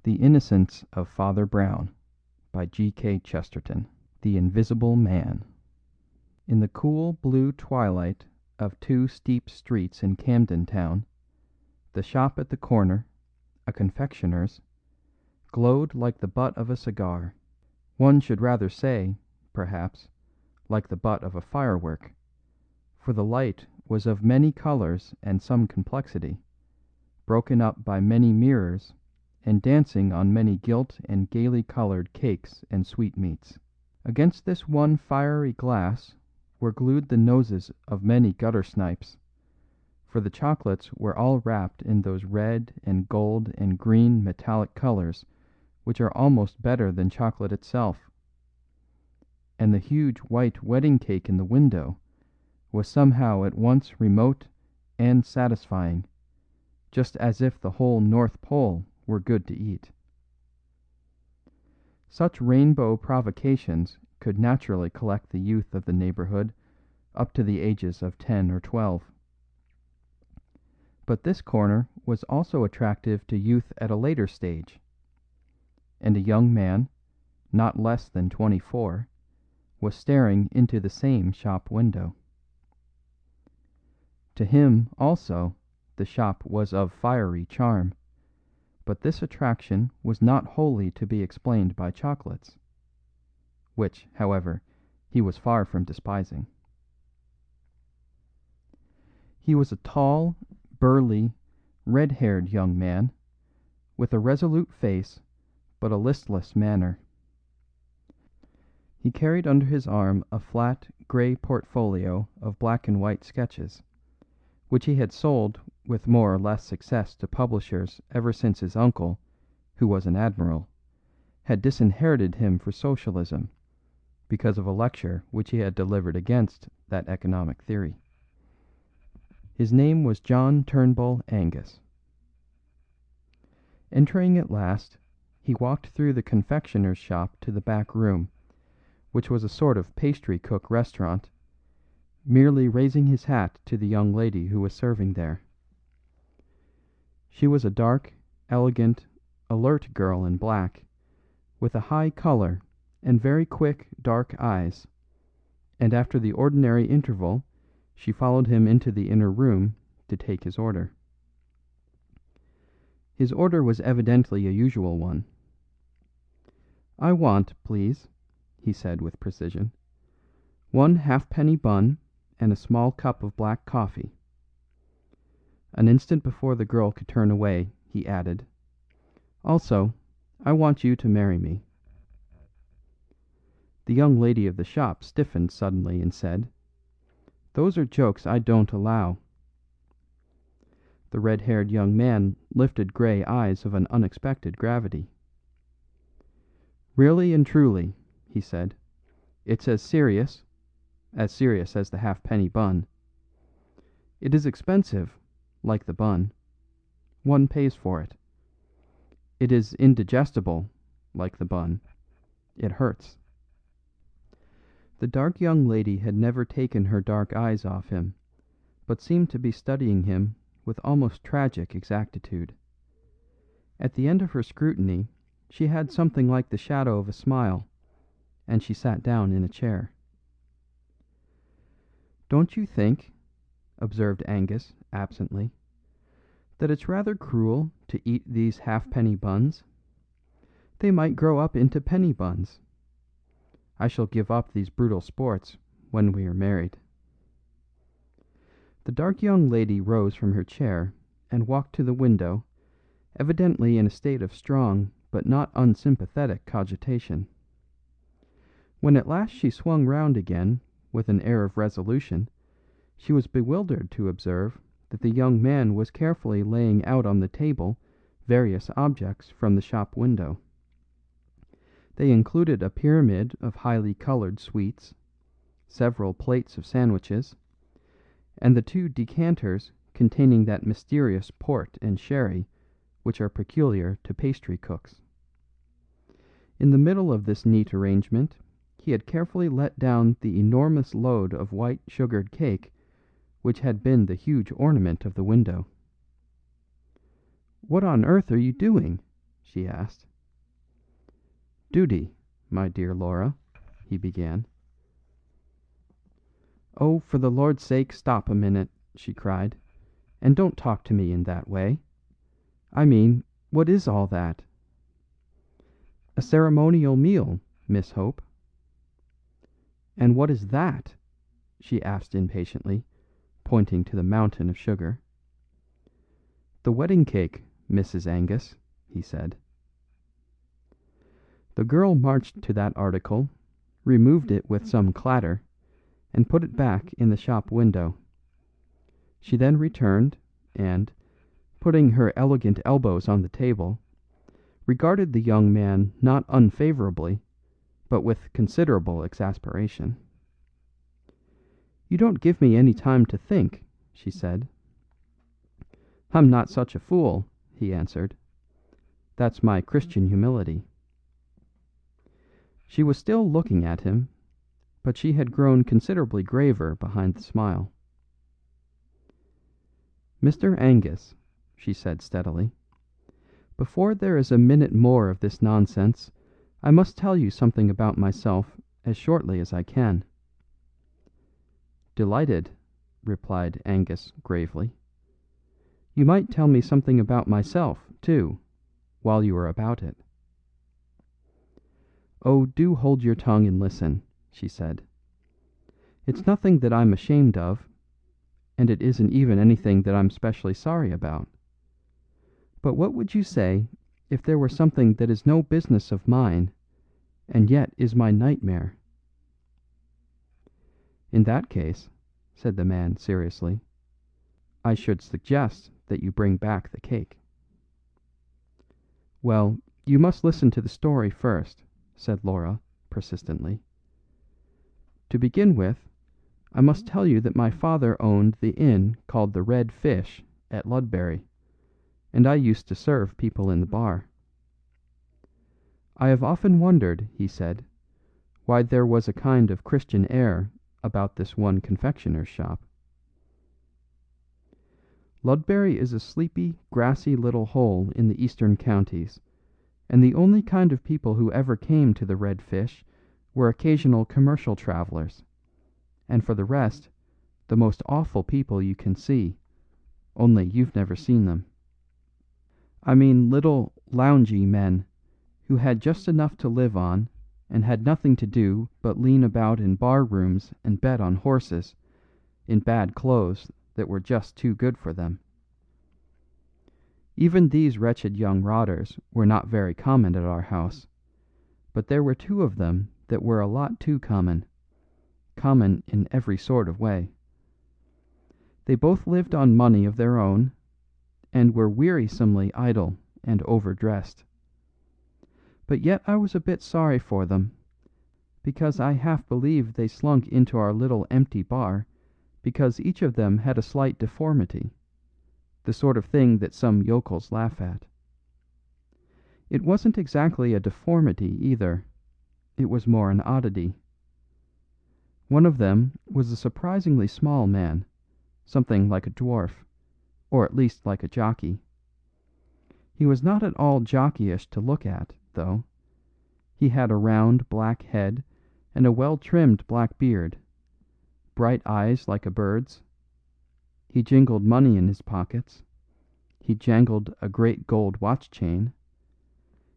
The Innocence of Father Brown by G. K. Chesterton. The Invisible Man. In the cool blue twilight of two steep streets in Camden Town, the shop at the corner, a confectioner's, glowed like the butt of a cigar. One should rather say, perhaps, like the butt of a firework, for the light was of many colours and some complexity, broken up by many mirrors and dancing on many gilt and gaily coloured cakes and sweetmeats. Against this one fiery glass were glued the noses of many gutter snipes, for the chocolates were all wrapped in those red and gold and green metallic colours which are almost better than chocolate itself. And the huge white wedding cake in the window was somehow at once remote and satisfying, just as if the whole North Pole were good to eat. Such rainbow provocations could naturally collect the youth of the neighbourhood up to the ages of 10 or 12. But this corner was also attractive to youth at a later stage, and a young man, not less than 24, was staring into the same shop window. To him also the shop was of fiery charm, but this attraction was not wholly to be explained by chocolates, which, however, he was far from despising. He was a tall, burly, red-haired young man, with a resolute face but a listless manner. He carried under his arm a flat, grey portfolio of black and white sketches, which he had sold with more or less success to publishers ever since his uncle, who was an admiral, had disinherited him for socialism, because of a lecture which he had delivered against that economic theory. His name was John Turnbull Angus. Entering at last, he walked through the confectioner's shop to the back room, which was a sort of pastry cook restaurant, merely raising his hat to the young lady who was serving there. She was a dark, elegant, alert girl in black, with a high colour and very quick, dark eyes, and after the ordinary interval she followed him into the inner room to take his order. His order was evidently a usual one. "I want, please," he said with precision, "one halfpenny bun and a small cup of black coffee." An instant before the girl could turn away, he added, "Also, I want you to marry me." The young lady of the shop stiffened suddenly and said, "Those are jokes I don't allow." The red-haired young man lifted grey eyes of an unexpected gravity. "Really and truly," he said, "it's as serious as the halfpenny bun. It is expensive, like the bun. One pays for it. It is indigestible, like the bun. It hurts." The dark young lady had never taken her dark eyes off him, but seemed to be studying him with almost tragic exactitude. At the end of her scrutiny she had something like the shadow of a smile, and she sat down in a chair. "Don't you think," observed Angus absently, "that it's rather cruel to eat these halfpenny buns? They might grow up into penny buns. I shall give up these brutal sports when we are married." The dark young lady rose from her chair and walked to the window, evidently in a state of strong but not unsympathetic cogitation. When at last she swung round again with an air of resolution, she was bewildered to observe that the young man was carefully laying out on the table various objects from the shop window. They included a pyramid of highly coloured sweets, several plates of sandwiches, and the two decanters containing that mysterious port and sherry which are peculiar to pastry cooks. In the middle of this neat arrangement he had carefully let down the enormous load of white sugared cake which had been the huge ornament of the window. "What on earth are you doing?" she asked. "Duty, my dear Laura," he began. "Oh, for the Lord's sake, stop a minute," she cried, "and don't talk to me in that way. I mean, what is all that?" "A ceremonial meal, Miss Hope." "And what is that?" she asked impatiently, pointing to the mountain of sugar. "The wedding cake, Mrs. Angus," he said. The girl marched to that article, removed it with some clatter, and put it back in the shop window. She then returned, and, putting her elegant elbows on the table, regarded the young man not unfavourably, but with considerable exasperation. "You don't give me any time to think," she said. "I'm not such a fool," he answered. "That's my Christian humility." She was still looking at him, but she had grown considerably graver behind the smile. "Mr. Angus," she said steadily, "before there is a minute more of this nonsense, I must tell you something about myself as shortly as I can." "Delighted," replied Angus gravely. "You might tell me something about myself, too, while you are about it." "Oh, do hold your tongue and listen," she said. "It's nothing that I'm ashamed of, and it isn't even anything that I'm specially sorry about. But what would you say if there were something that is no business of mine, and yet is my nightmare?" "In that case," said the man seriously, "I should suggest that you bring back the cake." "Well, you must listen to the story first," said Laura, persistently. "To begin with, I must tell you that my father owned the inn called the Red Fish at Ludbury, and I used to serve people in the bar. I have often wondered," he said, "why there was a kind of Christian air about this one confectioner's shop. Ludbury is a sleepy, grassy little hole in the eastern counties, and the only kind of people who ever came to the Red Fish were occasional commercial travellers, and for the rest, the most awful people you can see, only you've never seen them. I mean little, loungy men, who had just enough to live on, and had nothing to do but lean about in bar rooms and bet on horses, in bad clothes that were just too good for them. Even these wretched young rotters were not very common at our house, but there were two of them that were a lot too common in every sort of way. They both lived on money of their own, and were wearisomely idle and overdressed. But yet I was a bit sorry for them, because I half believe they slunk into our little empty bar because each of them had a slight deformity, the sort of thing that some yokels laugh at. It wasn't exactly a deformity either, it was more an oddity. One of them was a surprisingly small man, something like a dwarf, or at least like a jockey. He was not at all jockeyish to look at, though. He had a round black head and a well-trimmed black beard, bright eyes like a bird's. He jingled money in his pockets, he jangled a great gold watch chain,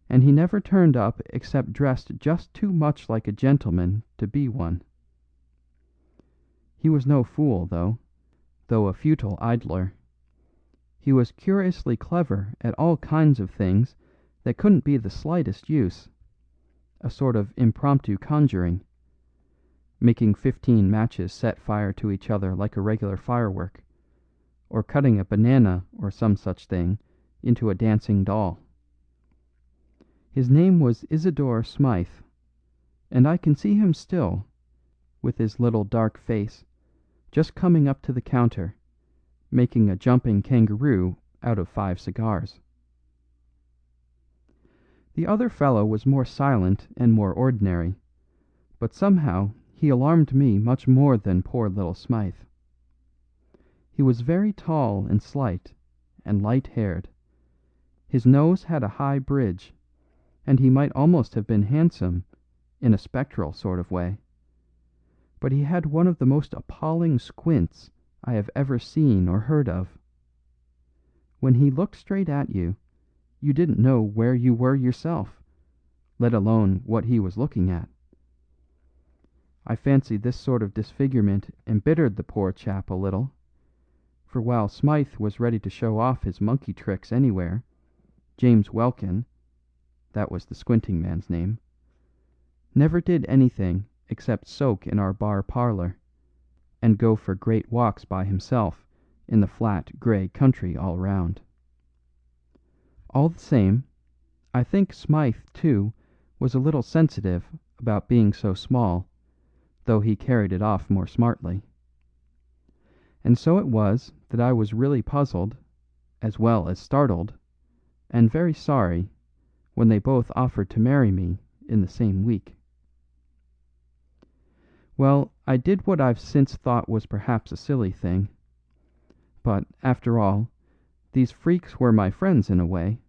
and he never turned up except dressed just too much like a gentleman to be one. He was no fool, though a futile idler. He was curiously clever at all kinds of things that couldn't be the slightest use, a sort of impromptu conjuring, making 15 matches set fire to each other like a regular firework, or cutting a banana or some such thing into a dancing doll. His name was Isidore Smythe, and I can see him still, with his little dark face, just coming up to the counter, making a jumping kangaroo out of 5 cigars. The other fellow was more silent and more ordinary, but somehow he alarmed me much more than poor little Smythe. He was very tall and slight, and light-haired. His nose had a high bridge, and he might almost have been handsome in a spectral sort of way. But he had one of the most appalling squints I have ever seen or heard of. When he looked straight at you, you didn't know where you were yourself, let alone what he was looking at. I fancy this sort of disfigurement embittered the poor chap a little, for while Smythe was ready to show off his monkey tricks anywhere, James Welkin, that was the squinting man's name, never did anything except soak in our bar parlour, and go for great walks by himself in the flat grey country all round. All the same, I think Smythe, too, was a little sensitive about being so small, though he carried it off more smartly. And so it was that I was really puzzled, as well as startled, and very sorry, when they both offered to marry me in the same week. Well, I did what I've since thought was perhaps a silly thing. But, after all, these freaks were my friends in a way,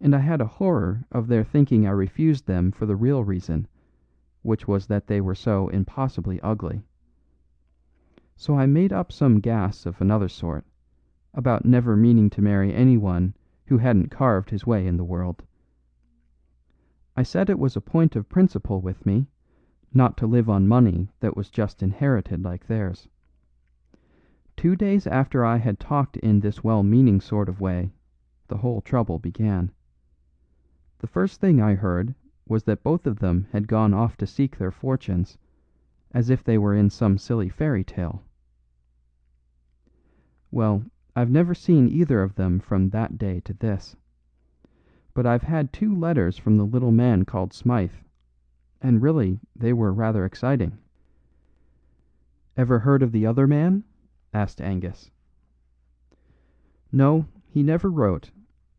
and I had a horror of their thinking I refused them for the real reason, which was that they were so impossibly ugly. So I made up some gas of another sort, about never meaning to marry anyone who hadn't carved his way in the world. I said it was a point of principle with me not to live on money that was just inherited like theirs. 2 days after I had talked in this well-meaning sort of way, the whole trouble began. The first thing I heard was that both of them had gone off to seek their fortunes, as if they were in some silly fairy tale. Well, I've never seen either of them from that day to this. But I've had 2 letters from the little man called Smythe, and really they were rather exciting. "Ever heard of the other man?" asked Angus. "No, he never wrote,"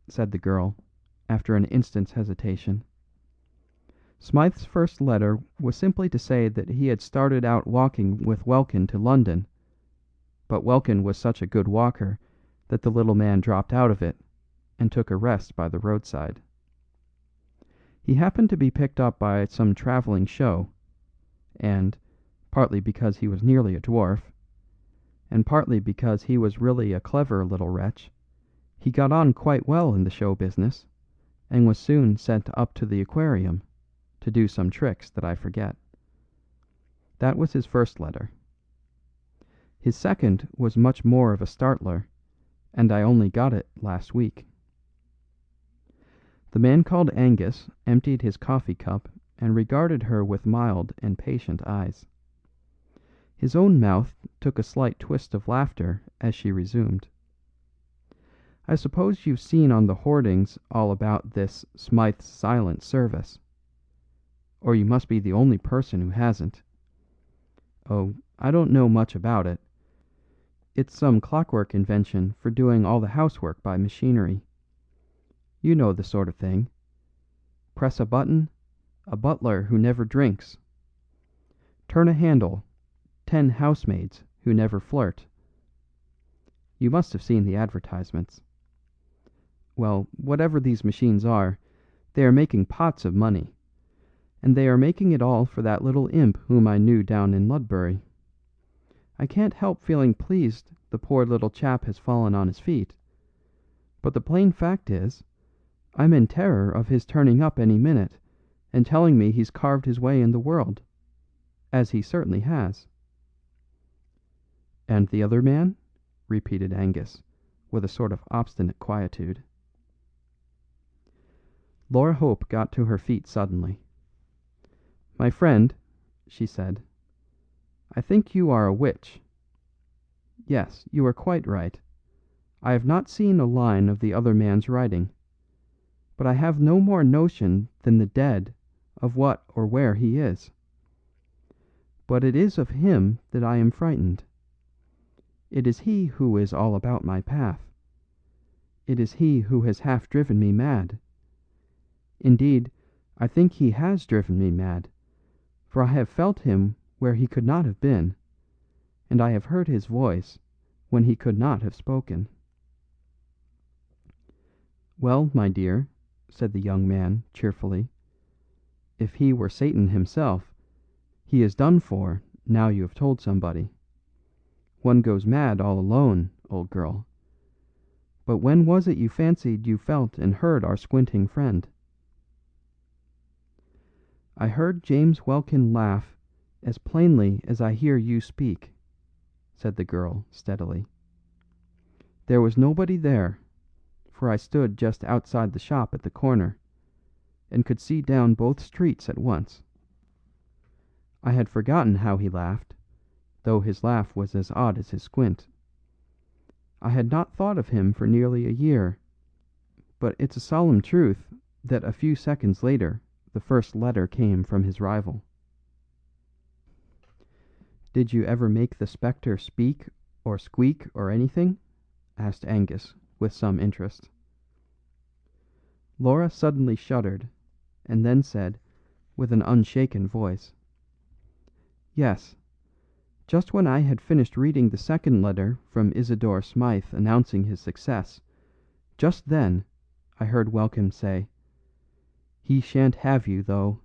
said the girl, after an instant's hesitation. "Smythe's first letter was simply to say that he had started out walking with Welkin to London, but Welkin was such a good walker that the little man dropped out of it, and took a rest by the roadside. He happened to be picked up by some travelling show, and, partly because he was nearly a dwarf, and partly because he was really a clever little wretch, he got on quite well in the show business, and was soon sent up to the aquarium to do some tricks that I forget. That was his first letter. His second was much more of a startler, and I only got it last week. The man called Angus emptied his coffee cup and regarded her with mild and patient eyes. His own mouth took a slight twist of laughter as she resumed. "I suppose you've seen on the hoardings all about this Smythe's Silent Service. Or you must be the only person who hasn't. Oh, I don't know much about it. It's some clockwork invention for doing all the housework by machinery. You know the sort of thing. Press a button, a butler who never drinks. Turn a handle, 10 housemaids who never flirt. You must have seen the advertisements. Well, whatever these machines are, they are making pots of money, and they are making it all for that little imp whom I knew down in Ludbury. I can't help feeling pleased the poor little chap has fallen on his feet, but the plain fact is, I'm in terror of his turning up any minute and telling me he's carved his way in the world, as he certainly has." "And the other man?" repeated Angus, with a sort of obstinate quietude. Laura Hope got to her feet suddenly. "My friend," she said, "I think you are a witch. Yes, you are quite right. I have not seen a line of the other man's writing, but I have no more notion than the dead of what or where he is. But it is of him that I am frightened. It is he who is all about my path. It is he who has half driven me mad. Indeed, I think he has driven me mad, for I have felt him where he could not have been, and I have heard his voice when he could not have spoken." "Well, my dear," said the young man, cheerfully, "if he were Satan himself, he is done for now you have told somebody. One goes mad all alone, old girl. But when was it you fancied you felt and heard our squinting friend?" "I heard James Welkin laugh as plainly as I hear you speak," said the girl steadily. "There was nobody there, for I stood just outside the shop at the corner, and could see down both streets at once. I had forgotten how he laughed, though his laugh was as odd as his squint. I had not thought of him for nearly a year, but it's a solemn truth that a few seconds later the first letter came from his rival." "Did you ever make the spectre speak or squeak or anything?" asked Angus, with some interest. Laura suddenly shuddered, and then said, with an unshaken voice, "Yes. Just when I had finished reading the second letter from Isidore Smythe announcing his success, just then I heard Welkin say, 'He shan't have you, though.'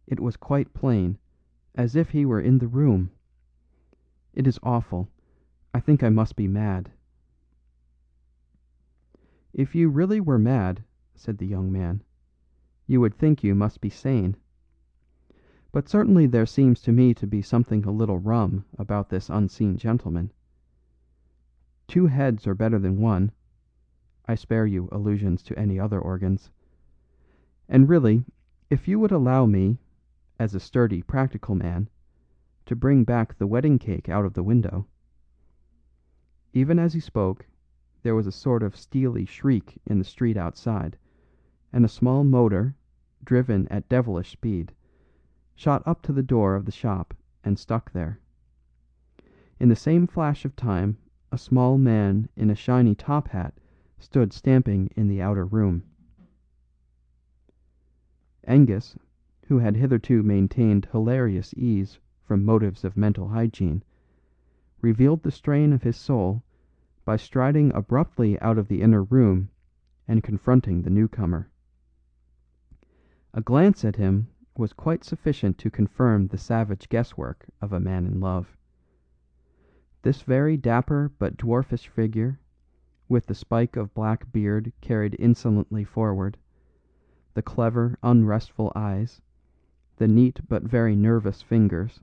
It was quite plain, as if he were in the room. It is awful. I think I must be mad." "If you really were mad," said the young man, "you would think you must be sane. But certainly there seems to me to be something a little rum about this unseen gentleman. Two heads are better than one. I spare you allusions to any other organs. And really, if you would allow me, as a sturdy, practical man, to bring back the wedding cake out of the window." Even as he spoke, there was a sort of steely shriek in the street outside, and a small motor, driven at devilish speed, shot up to the door of the shop and stuck there. In the same flash of time a small man in a shiny top hat stood stamping in the outer room. Angus, who had hitherto maintained hilarious ease from motives of mental hygiene, revealed the strain of his soul by striding abruptly out of the inner room and confronting the newcomer. A glance at him was quite sufficient to confirm the savage guesswork of a man in love. This very dapper but dwarfish figure, with the spike of black beard carried insolently forward, the clever, unrestful eyes, the neat but very nervous fingers,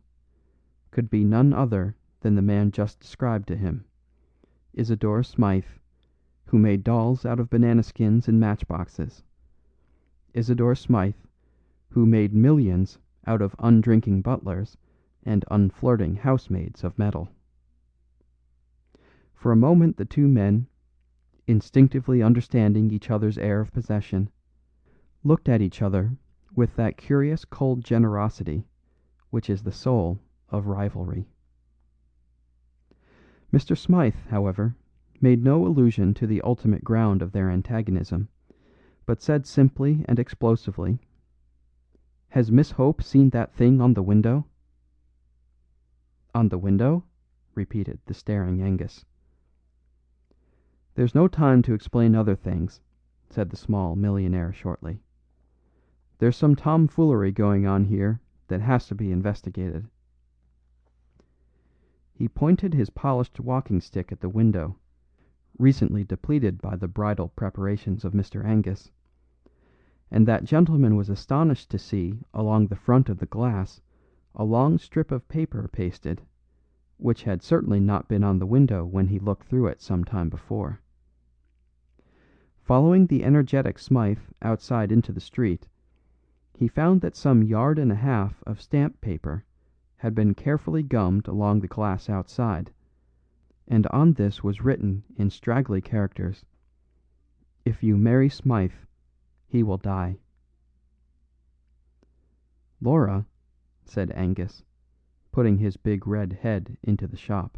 could be none other than the man just described to him, Isidore Smythe, who made dolls out of banana skins and matchboxes; Isidore Smythe, who made millions out of undrinking butlers and unflirting housemaids of metal. For a moment the two men, instinctively understanding each other's air of possession, looked at each other with that curious cold generosity which is the soul of rivalry. Mr. Smythe, however, made no allusion to the ultimate ground of their antagonism, but said simply and explosively, "Has Miss Hope seen that thing on the window?" "On the window?" repeated the staring Angus. "There's no time to explain other things," said the small millionaire shortly. "There's some tomfoolery going on here that has to be investigated." He pointed his polished walking stick at the window, recently depleted by the bridal preparations of Mr. Angus, and that gentleman was astonished to see along the front of the glass a long strip of paper pasted, which had certainly not been on the window when he looked through it some time before. Following the energetic Smythe outside into the street, he found that some yard and a half of stamp paper had been carefully gummed along the glass outside, and on this was written in straggly characters, "If you marry Smythe, he will die." "Laura," said Angus, putting his big red head into the shop,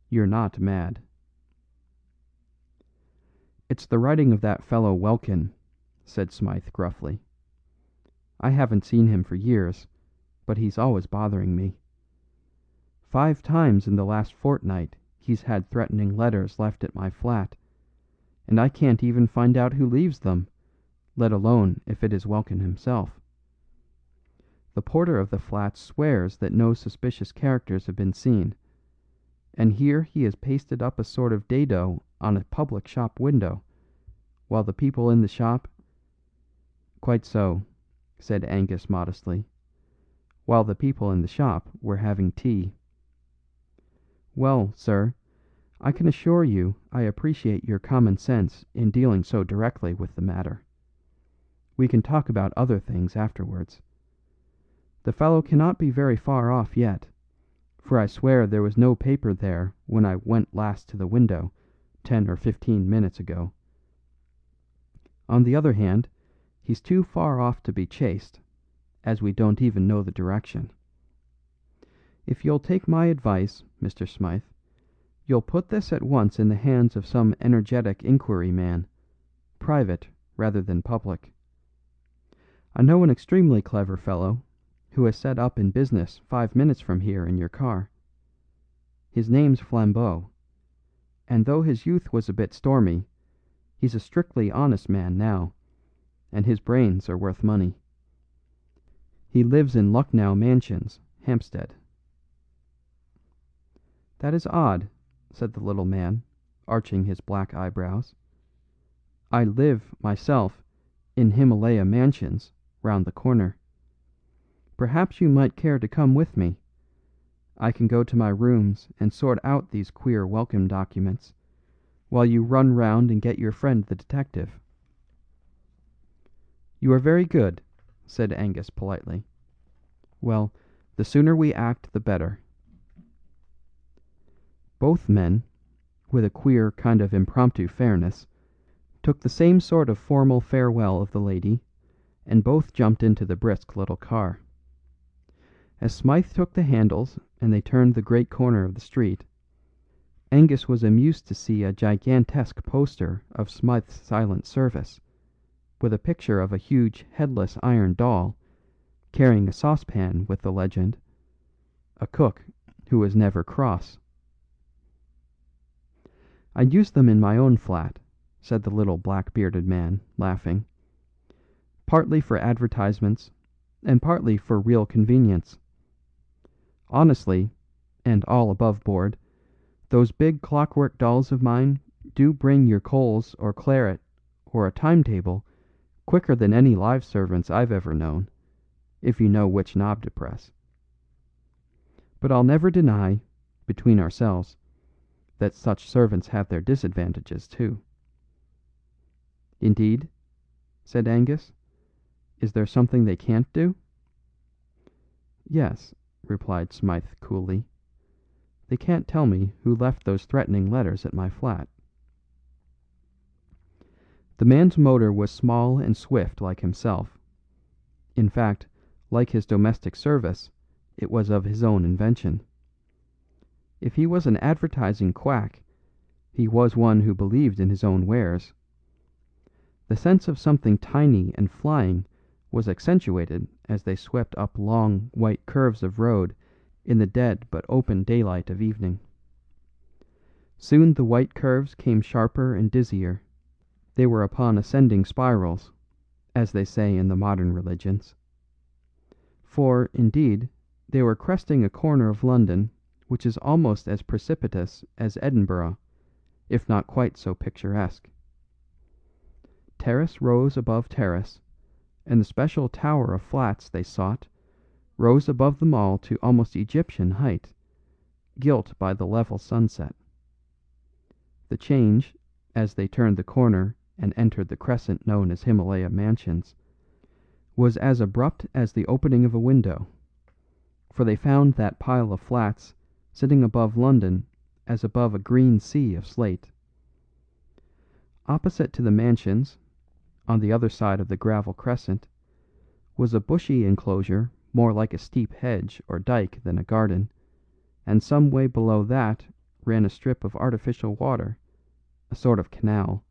"you're not mad." "It's the writing of that fellow Welkin," said Smythe gruffly. "I haven't seen him for years, but he's always bothering me. 5 times in the last fortnight he's had threatening letters left at my flat, and I can't even find out who leaves them, let alone if it is Welkin himself. The porter of the flat swears that no suspicious characters have been seen, and here he has pasted up a sort of dado on a public shop window, while the people in the shop—" "Quite so," said Angus modestly, "while the people in the shop were having tea." "Well, sir, I can assure you I appreciate your common sense in dealing so directly with the matter. We can talk about other things afterwards. The fellow cannot be very far off yet, for I swear there was no paper there when I went last to the window 10 or 15 minutes ago. On the other hand, he's too far off to be chased, as we don't even know the direction. If you'll take my advice, Mr. Smythe, you'll put this at once in the hands of some energetic inquiry man, private rather than public. I know an extremely clever fellow who has set up in business 5 minutes from here in your car. His name's Flambeau, and though his youth was a bit stormy, he's a strictly honest man now, and his brains are worth money. He lives in Lucknow Mansions, Hampstead." "That is odd," said the little man, arching his black eyebrows. "I live, myself, in Himalaya Mansions, round the corner. Perhaps you might care to come with me. I can go to my rooms and sort out these queer Welcome documents, while you run round and get your friend the detective." "You are very good," said Angus politely. "Well, the sooner we act the better." Both men, with a queer kind of impromptu fairness, took the same sort of formal farewell of the lady, and both jumped into the brisk little car. As Smythe took the handles and they turned the great corner of the street, Angus was amused to see a gigantesque poster of Smythe's Silent Service, with a picture of a huge headless iron doll, carrying a saucepan with the legend, "A cook who is never cross." "I use them in my own flat," said the little black-bearded man, laughing, "partly for advertisements, and partly for real convenience. Honestly, and all above board, those big clockwork dolls of mine do bring your coals or claret or a timetable quicker than any live servants I've ever known, if you know which knob to press. But I'll never deny, between ourselves, that such servants have their disadvantages too." "Indeed?" said Angus. "Is there something they can't do?" "Yes," replied Smythe coolly. "They can't tell me who left those threatening letters at my flat." The man's motor was small and swift like himself. In fact, like his domestic service, it was of his own invention. If he was an advertising quack, he was one who believed in his own wares. The sense of something tiny and flying was accentuated as they swept up long white curves of road in the dead but open daylight of evening. Soon the white curves came sharper and dizzier. They were upon ascending spirals, as they say in the modern religions. For, indeed, they were cresting a corner of London which is almost as precipitous as Edinburgh, if not quite so picturesque. Terrace rose above terrace, and the special tower of flats they sought rose above them all to almost Egyptian height, gilt by the level sunset. The change, as they turned the corner and entered the crescent known as Himalaya Mansions, was as abrupt as the opening of a window, for they found that pile of flats sitting above London as above a green sea of slate. Opposite to the mansions, on the other side of the gravel crescent, was a bushy enclosure more like a steep hedge or dike than a garden, and some way below that ran a strip of artificial water, a sort of canal,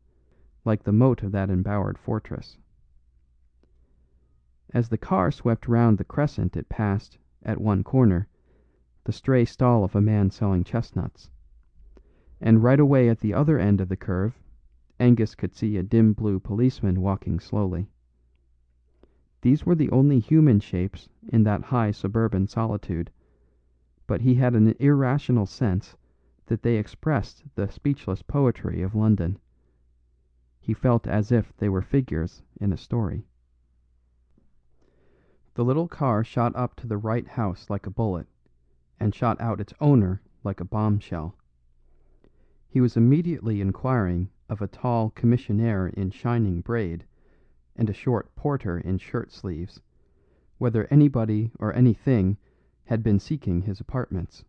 like the moat of that embowered fortress. As the car swept round the crescent it passed, at one corner, the stray stall of a man selling chestnuts, and right away at the other end of the curve, Angus could see a dim blue policeman walking slowly. These were the only human shapes in that high suburban solitude, but he had an irrational sense that they expressed the speechless poetry of London. He felt as if they were figures in a story. The little car shot up to the right house like a bullet, and shot out its owner like a bombshell. He was immediately inquiring of a tall commissionaire in shining braid, and a short porter in shirt sleeves, whether anybody or anything had been seeking his apartments.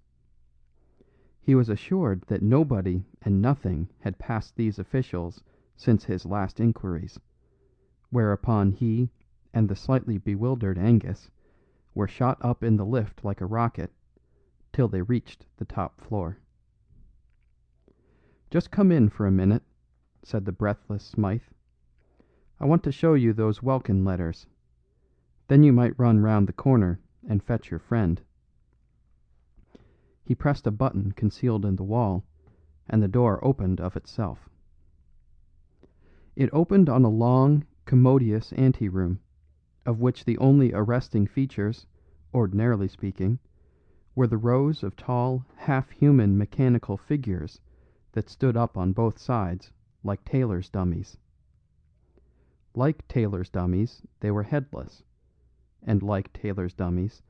He was assured that nobody and nothing had passed these officials since his last inquiries, whereupon he and the slightly bewildered Angus were shot up in the lift like a rocket till they reached the top floor. "Just come in for a minute," said the breathless Smythe. "I want to show you those Welkin letters. Then you might run round the corner and fetch your friend." He pressed a button concealed in the wall, and the door opened of itself. It opened on a long, commodious anteroom, of which the only arresting features, ordinarily speaking, were the rows of tall, half-human mechanical figures that stood up on both sides, like tailor's dummies. Like tailor's dummies, they were headless, and like tailor's dummies,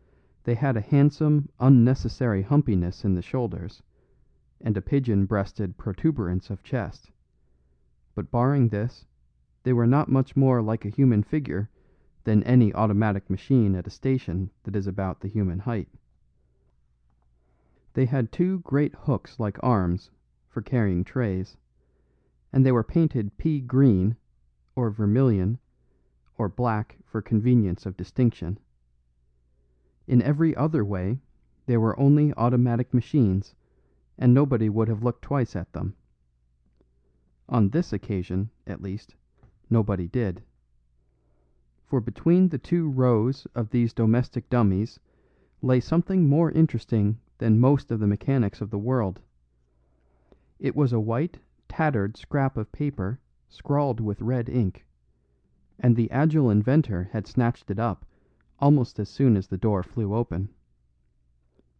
they had a handsome, unnecessary humpiness in the shoulders, and a pigeon-breasted protuberance of chest; but barring this, they were not much more like a human figure than any automatic machine at a station that is about the human height. They had two great hooks like arms for carrying trays, and they were painted pea green, or vermilion, or black for convenience of distinction. In every other way they were only automatic machines, and nobody would have looked twice at them. On this occasion, at least, nobody did. For between the two rows of these domestic dummies lay something more interesting than most of the mechanics of the world. It was a white, tattered scrap of paper scrawled with red ink, and the agile inventor had snatched it up almost as soon as the door flew open.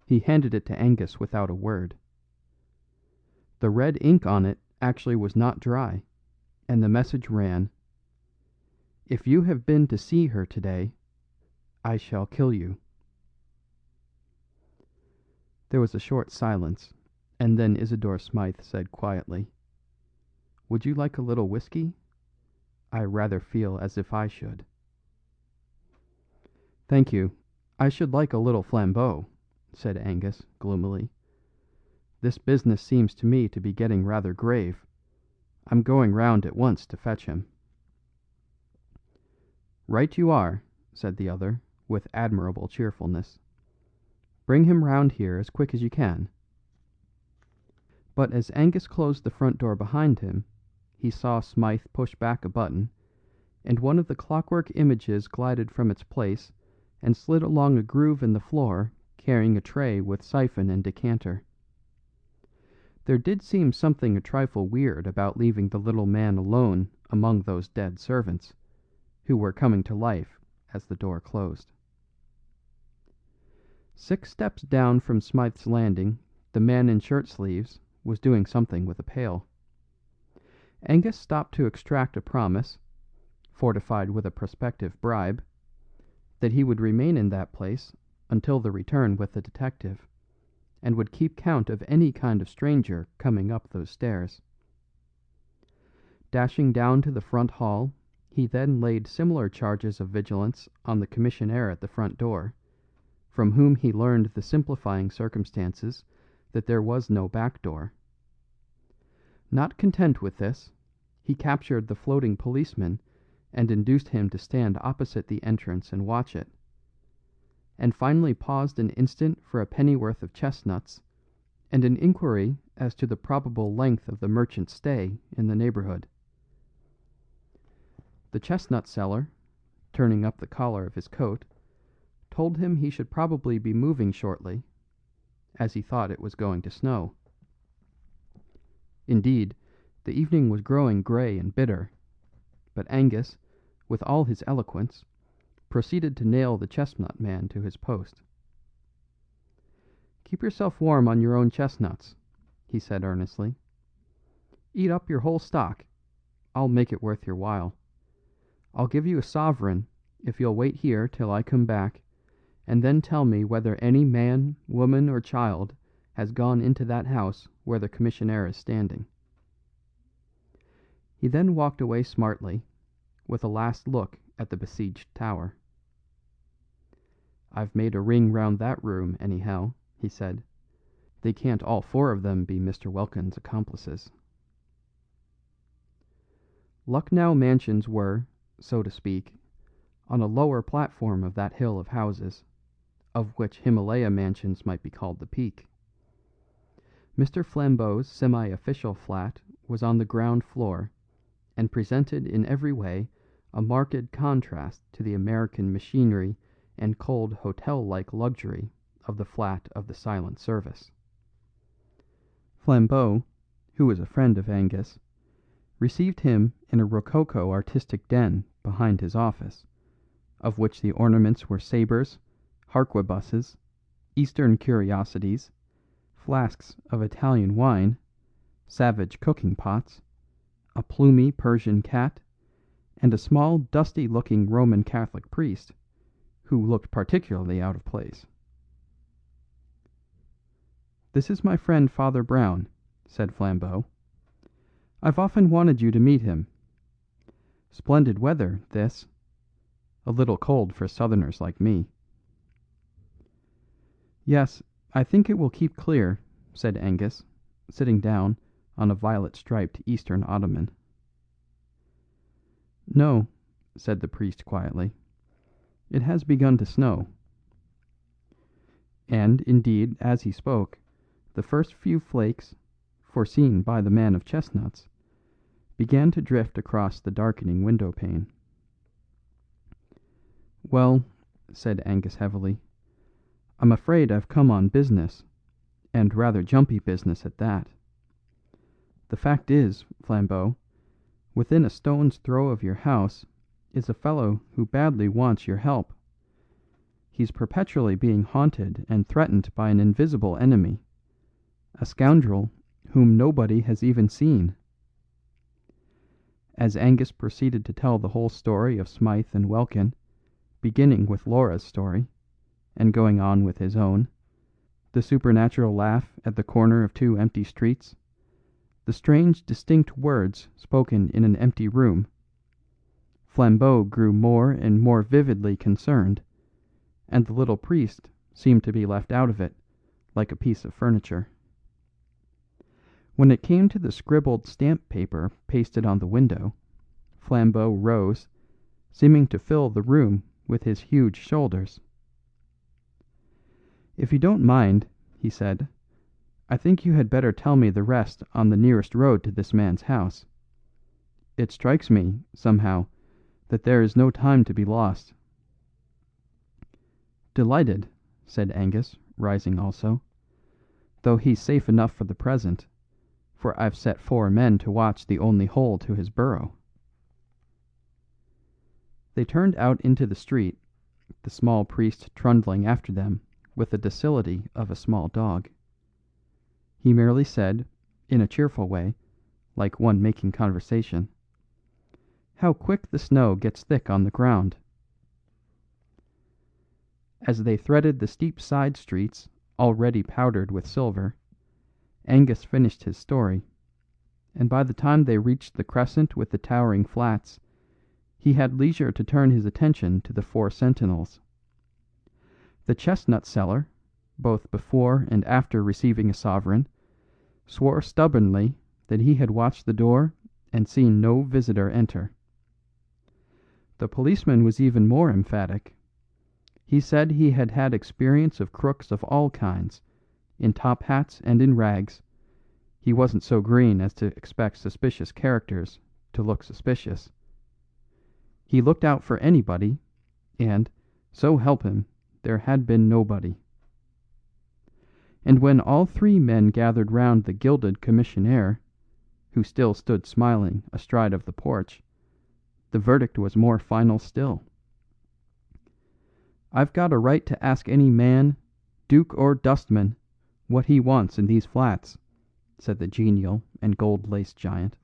He handed it to Angus without a word. The red ink on it actually was not dry, and the message ran: "If you have been to see her today, I shall kill you." There was a short silence, and then Isidore Smythe said quietly, "Would you like a little whiskey? I rather feel as if I should." "Thank you, I should like a little flambeau," said Angus gloomily. "This business seems to me to be getting rather grave. I'm going round at once to fetch him." "Right you are," said the other, with admirable cheerfulness. "Bring him round here as quick as you can." But as Angus closed the front door behind him, he saw Smythe push back a button, and one of the clockwork images glided from its place and slid along a groove in the floor, carrying a tray with siphon and decanter. There did seem something a trifle weird about leaving the little man alone among those dead servants, who were coming to life as the door closed. 6 steps down from Smythe's landing, the man in shirt sleeves was doing something with a pail. Angus stopped to extract a promise, fortified with a prospective bribe, that he would remain in that place until the return with the detective, and would keep count of any kind of stranger coming up those stairs. Dashing down to the front hall, he then laid similar charges of vigilance on the commissionaire at the front door, from whom he learned the simplifying circumstances that there was no back door. Not content with this, he captured the floating policeman and induced him to stand opposite the entrance and watch it, and finally paused an instant for a pennyworth of chestnuts and an inquiry as to the probable length of the merchant's stay in the neighbourhood. The chestnut seller, turning up the collar of his coat, told him he should probably be moving shortly, as he thought it was going to snow. Indeed, The evening was growing grey and bitter, but Angus, with all his eloquence, proceeded to nail the chestnut man to his post. "Keep yourself warm on your own chestnuts," he said earnestly. "Eat up your whole stock. I'll make it worth your while. I'll give you a sovereign if you'll wait here till I come back, and then tell me whether any man, woman, or child has gone into that house where the commissionaire is standing." He then walked away smartly, with a last look at the besieged tower. "I've made a ring round that room, anyhow," he said. "They can't all four of them be Mr. Welkin's accomplices." Lucknow Mansions were, so to speak, on a lower platform of that hill of houses, of which Himalaya Mansions might be called the peak. Mr. Flambeau's semi-official flat was on the ground floor, and presented in every way a marked contrast to the American machinery and cold hotel-like luxury of the flat of the silent service. Flambeau, who was a friend of Angus, received him in a rococo artistic den behind his office, of which the ornaments were sabres, harquebuses, Eastern curiosities, flasks of Italian wine, savage cooking pots, a plumy Persian cat, and a small dusty-looking Roman Catholic priest, who looked particularly out of place. "This is my friend Father Brown," said Flambeau. "I've often wanted you to meet him. Splendid weather, this. A little cold for southerners like me." "Yes, I think it will keep clear," said Angus, sitting down on a violet-striped Eastern ottoman. "No," said the priest quietly. "It has begun to snow." And, indeed, as he spoke, the first few flakes, foreseen by the man of chestnuts, began to drift across the darkening window pane. "Well," said Angus heavily, "I'm afraid I've come on business, and rather jumpy business at that. The fact is, Flambeau, within a stone's throw of your house is a fellow who badly wants your help. He's perpetually being haunted and threatened by an invisible enemy, a scoundrel whom nobody has even seen." As Angus proceeded to tell the whole story of Smythe and Welkin, beginning with Laura's story, and going on with his own, the supernatural laugh at the corner of two empty streets, the strange distinct words spoken in an empty room, Flambeau grew more and more vividly concerned, and the little priest seemed to be left out of it, like a piece of furniture. When it came to the scribbled stamp paper pasted on the window, Flambeau rose, seeming to fill the room with his huge shoulders. "If you don't mind," he said, "I think you had better tell me the rest on the nearest road to this man's house. It strikes me, somehow, that there is no time to be lost." "Delighted," said Angus, rising also, "though he's safe enough for the present, for I've set 4 men to watch the only hole to his burrow." They turned out into the street, the small priest trundling after them with the docility of a small dog. He merely said, in a cheerful way, like one making conversation, "How quick the snow gets thick on the ground." As they threaded the steep side streets already powdered with silver, Angus finished his story, and by the time they reached the crescent with the towering flats, he had leisure to turn his attention to the 4 sentinels. The chestnut seller, both before and after receiving a sovereign, swore stubbornly that he had watched the door and seen no visitor enter. The policeman was even more emphatic. He said he had had experience of crooks of all kinds, in top hats and in rags. He wasn't so green as to expect suspicious characters to look suspicious. He looked out for anybody, and, so help him, there had been nobody. And when all 3 men gathered round the gilded commissionaire, who still stood smiling astride of the porch, the verdict was more final still. "I've got a right to ask any man, duke or dustman, what he wants in these flats," said the genial and gold-laced giant.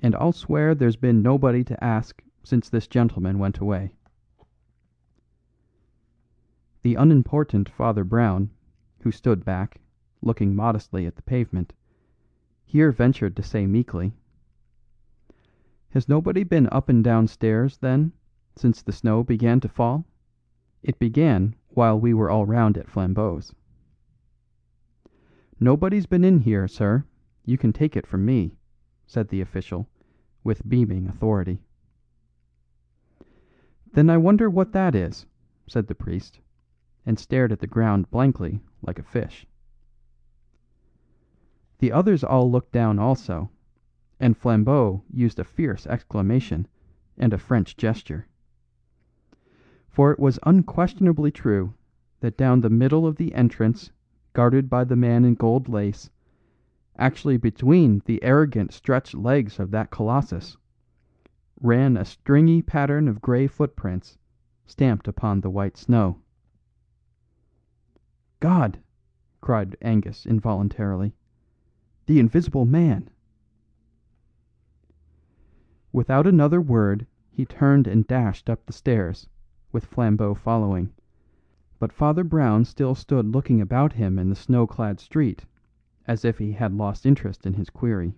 "And I'll swear there's been nobody to ask since this gentleman went away." The unimportant Father Brown, who stood back, looking modestly at the pavement, here ventured to say meekly, "Has nobody been up and down stairs, then, since the snow began to fall? It began while we were all round at Flambeau's." "Nobody's been in here, sir, you can take it from me," said the official, with beaming authority. "Then I wonder what that is," said the priest, and stared at the ground blankly like a fish. The others all looked down also, and Flambeau used a fierce exclamation and a French gesture. For it was unquestionably true that down the middle of the entrance guarded by the man in gold lace, actually between the arrogant stretched legs of that colossus, ran a stringy pattern of grey footprints stamped upon the white snow. "God!" cried Angus involuntarily. "The Invisible Man!" Without another word he turned and dashed up the stairs, with Flambeau following, but Father Brown still stood looking about him in the snow-clad street, as if he had lost interest in his query.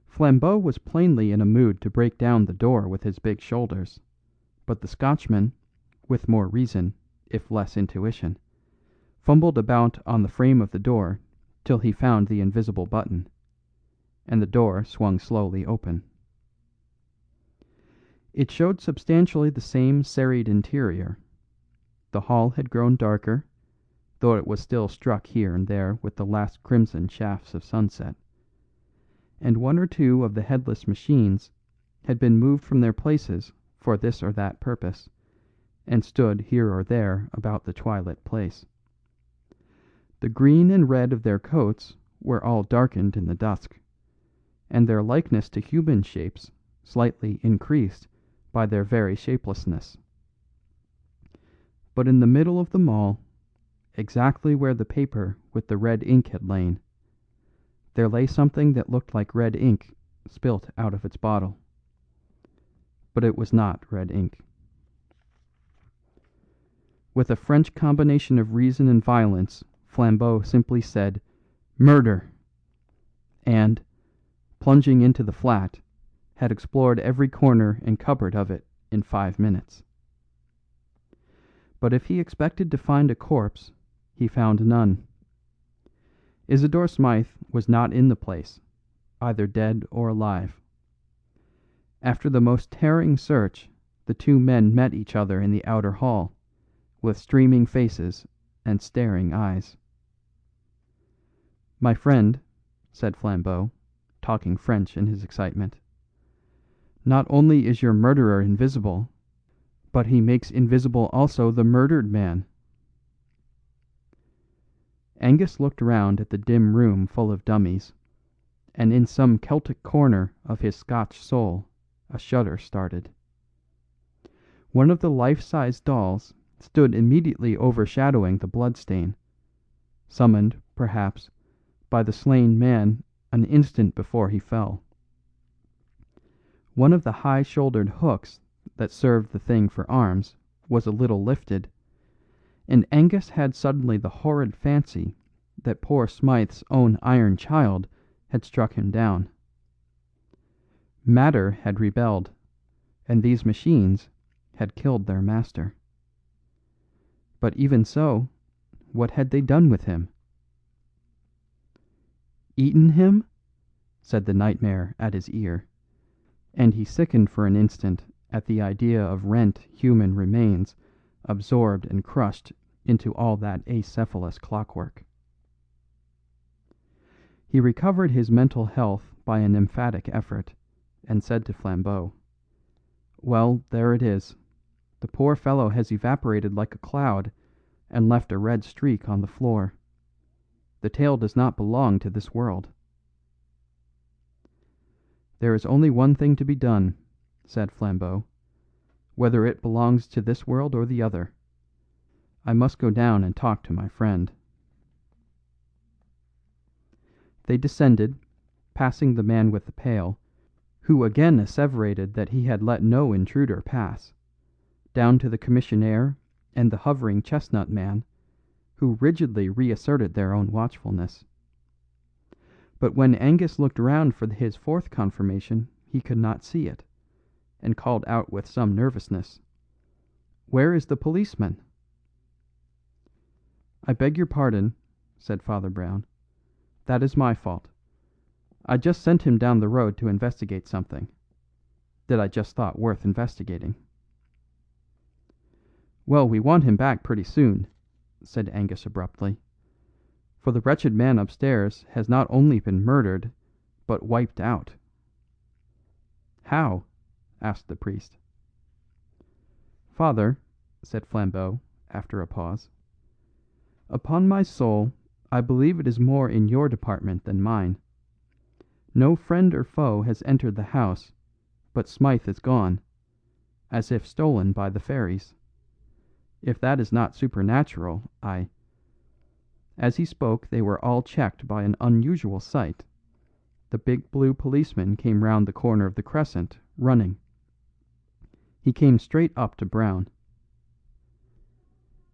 Flambeau was plainly in a mood to break down the door with his big shoulders, but the Scotchman, with more reason, if less intuition, fumbled about on the frame of the door till he found the invisible button, and the door swung slowly open. It showed substantially the same serried interior. The hall had grown darker, though it was still struck here and there with the last crimson shafts of sunset, and one or two of the headless machines had been moved from their places for this or that purpose, and stood here or there about the twilit place. The green and red of their coats were all darkened in the dusk, and their likeness to human shapes slightly increased by their very shapelessness. But in the middle of them all, exactly where the paper with the red ink had lain, there lay something that looked like red ink spilt out of its bottle. But it was not red ink. With a French combination of reason and violence, Flambeau simply said, "Murder!" and, plunging into the flat, had explored every corner and cupboard of it in 5 minutes. But if he expected to find a corpse, he found none. Isidore Smythe was not in the place, either dead or alive. After the most tearing search, the two men met each other in the outer hall, with streaming faces and staring eyes. "My friend," said Flambeau, talking French in his excitement, "not only is your murderer invisible, but he makes invisible also the murdered man." Angus looked round at the dim room full of dummies, and in some Celtic corner of his Scotch soul a shudder started. One of the life-size dolls stood immediately overshadowing the bloodstain, summoned, perhaps, by the slain man an instant before he fell. One of the high-shouldered hooks that served the thing for arms was a little lifted, and Angus had suddenly the horrid fancy that poor Smythe's own iron child had struck him down. Matter had rebelled, and these machines had killed their master. But even so, what had they done with him? "Eaten him?" said the nightmare at his ear, and he sickened for an instant at the idea of rent human remains absorbed and crushed into all that acephalous clockwork. He recovered his mental health by an emphatic effort, and said to Flambeau, "Well, there it is. The poor fellow has evaporated like a cloud, and left a red streak on the floor. The tale does not belong to this world. "There is only one thing to be done," said Flambeau, "whether it belongs to this world or the other. I must go down and talk to my friend." They descended, passing the man with the pail, who again asseverated that he had let no intruder pass, down to the commissionaire and the hovering chestnut man, who rigidly reasserted their own watchfulness. But when Angus looked round for his fourth confirmation he could not see it, and called out with some nervousness, "Where is the policeman?" "I beg your pardon," said Father Brown. "That is my fault. I just sent him down the road to investigate something that I just thought worth investigating." "Well, we want him back pretty soon," said Angus abruptly, "for the wretched man upstairs has not only been murdered, but wiped out." "How?" asked the priest. "Father," said Flambeau, after a pause, "upon my soul, I believe it is more in your department than mine. No friend or foe has entered the house, but Smythe is gone, as if stolen by the fairies. If that is not supernatural, I—" As he spoke they were all checked by an unusual sight. The big blue policeman came round the corner of the crescent, running. He came straight up to Brown.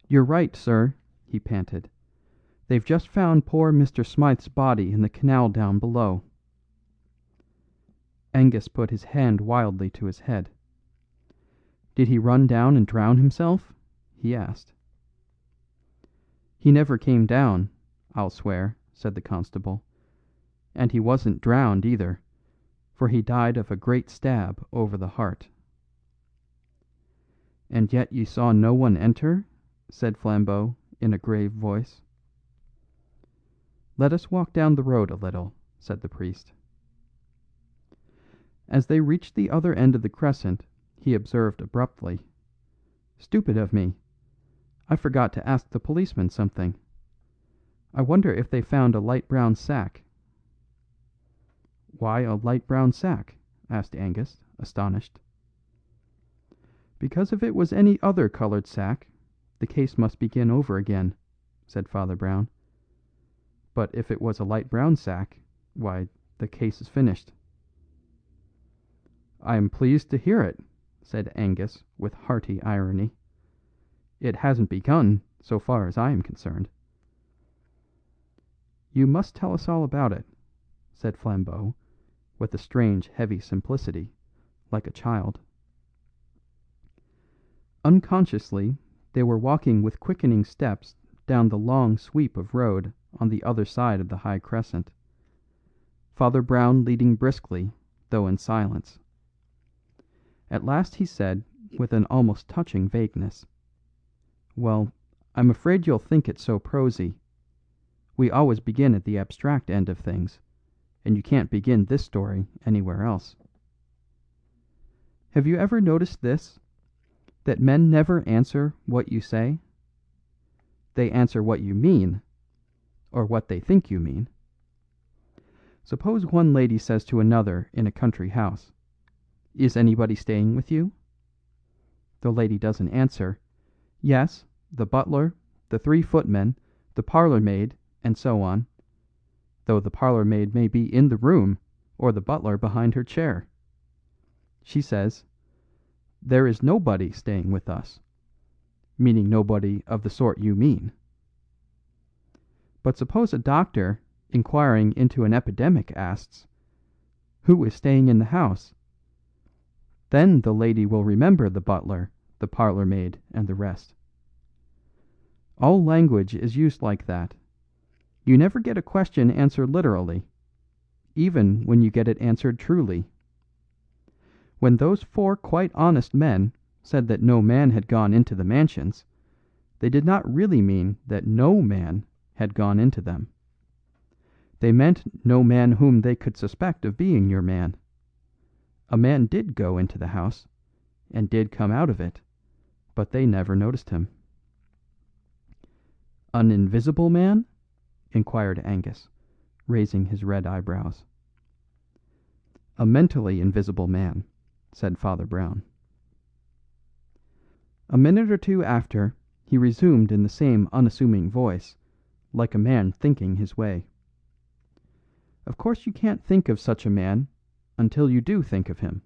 "You're right, sir," he panted. "They've just found poor Mr. Smythe's body in the canal down below." Angus put his hand wildly to his head. "Did he run down and drown himself?" he asked. "He never came down, I'll swear," said the constable. "And he wasn't drowned either, for he died of a great stab over the heart." "And yet you saw no one enter?" said Flambeau in a grave voice. "Let us walk down the road a little," said the priest. As they reached the other end of the crescent he observed abruptly, "Stupid of me. I forgot to ask the policeman something. I wonder if they found a light brown sack." "Why a light brown sack?" asked Angus, astonished. "Because if it was any other coloured sack, the case must begin over again," said Father Brown. "But if it was a light brown sack, why, the case is finished." "I am pleased to hear it," said Angus with hearty irony. "It hasn't begun, so far as I am concerned." "You must tell us all about it," said Flambeau, with a strange heavy simplicity, like a child. Unconsciously they were walking with quickening steps down the long sweep of road on the other side of the high crescent, Father Brown leading briskly, though in silence. At last he said, with an almost touching vagueness, "Well, I'm afraid you'll think it so prosy. We always begin at the abstract end of things, and you can't begin this story anywhere else. Have you ever noticed this, that men never answer what you say? They answer what you mean, or what they think you mean. Suppose one lady says to another in a country house, 'Is anybody staying with you?' The lady doesn't answer, 'Yes, the butler, the 3 footmen, the parlour maid, and so on,' though the parlour maid may be in the room or the butler behind her chair. She says, 'There is nobody staying with us,' meaning nobody of the sort you mean. But suppose a doctor, inquiring into an epidemic, asks, 'Who is staying in the house?' Then the lady will remember the butler, the parlour maid, and the rest. All language is used like that. You never get a question answered literally, even when you get it answered truly. When those 4 quite honest men said that no man had gone into the mansions, they did not really mean that no man had gone into them. They meant no man whom they could suspect of being your man. A man did go into the house, and did come out of it, but they never noticed him." "An invisible man?" inquired Angus, raising his red eyebrows. A mentally invisible man, said Father Brown. A minute or two after, he resumed in the same unassuming voice, like a man thinking his way. Of course you can't think of such a man until you do think of him.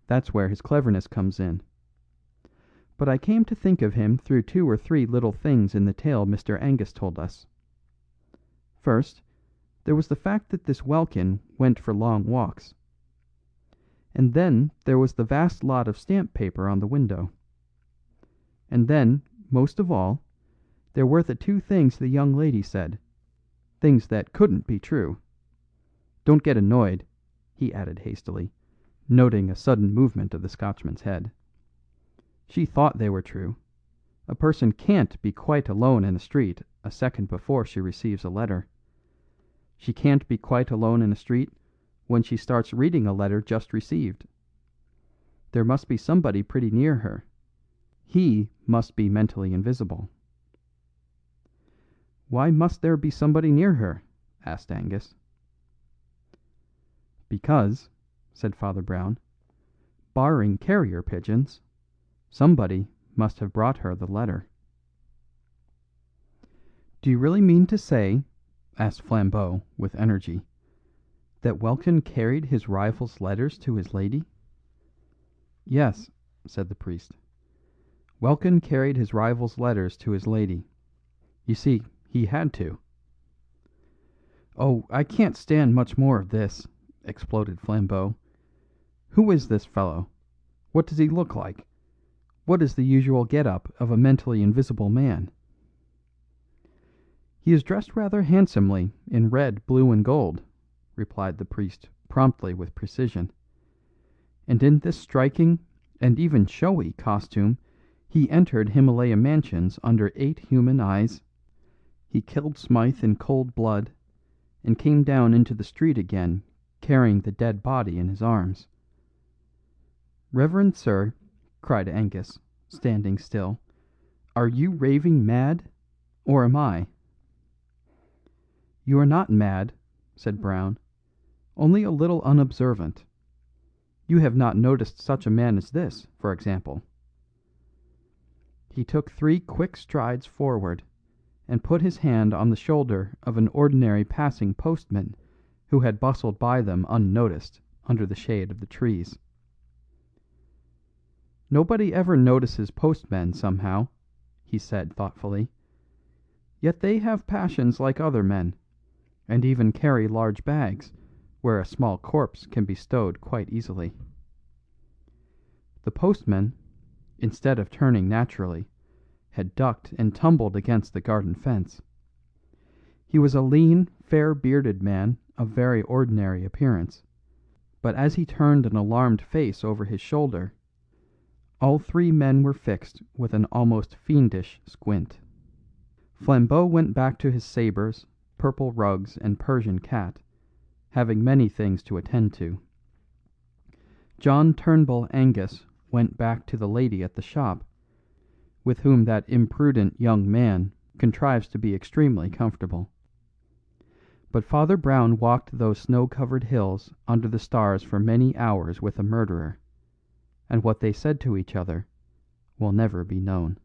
That's where his cleverness comes in. But I came to think of him through 2 or 3 little things in the tale Mr. Angus told us. First, there was the fact that this Welkin went for long walks. And then there was the vast lot of stamp paper on the window. And then, most of all, there were the 2 things the young lady said, things that couldn't be true. Don't get annoyed, he added hastily, noting a sudden movement of the Scotchman's head. She thought they were true. A person can't be quite alone in a street a second before she receives a letter. She can't be quite alone in a street when she starts reading a letter just received. There must be somebody pretty near her. He must be mentally invisible. Why must there be somebody near her? Asked Angus. Because, said Father Brown, barring carrier pigeons, somebody must have brought her the letter. Do you really mean to say, asked Flambeau with energy, that Welkin carried his rival's letters to his lady? Yes, said the priest. Welkin carried his rival's letters to his lady. You see, he had to. Oh, I can't stand much more of this, exploded Flambeau. Who is this fellow? What does he look like? What is the usual get-up of a mentally invisible man? He is dressed rather handsomely in red, blue, and gold, replied the priest promptly with precision. And in this striking and even showy costume he entered Himalaya mansions under 8 human eyes. He killed Smythe in cold blood, and came down into the street again, carrying the dead body in his arms. Reverend sir, cried Angus, standing still, are you raving mad, or am I? You are not mad, said Brown, only a little unobservant. You have not noticed such a man as this, for example. He took 3 quick strides forward, and put his hand on the shoulder of an ordinary passing postman who had bustled by them unnoticed under the shade of the trees. Nobody ever notices postmen somehow, he said thoughtfully. Yet they have passions like other men, and even carry large bags where a small corpse can be stowed quite easily. The postman, instead of turning naturally, had ducked and tumbled against the garden fence. He was a lean, fair-bearded man of very ordinary appearance, but as he turned an alarmed face over his shoulder, all 3 men were fixed with an almost fiendish squint. Flambeau went back to his sabres, purple rugs, and Persian cat, having many things to attend to. John Turnbull Angus went back to the lady at the shop, with whom that imprudent young man contrives to be extremely comfortable. But Father Brown walked those snow-covered hills under the stars for many hours with a murderer, and what they said to each other will never be known.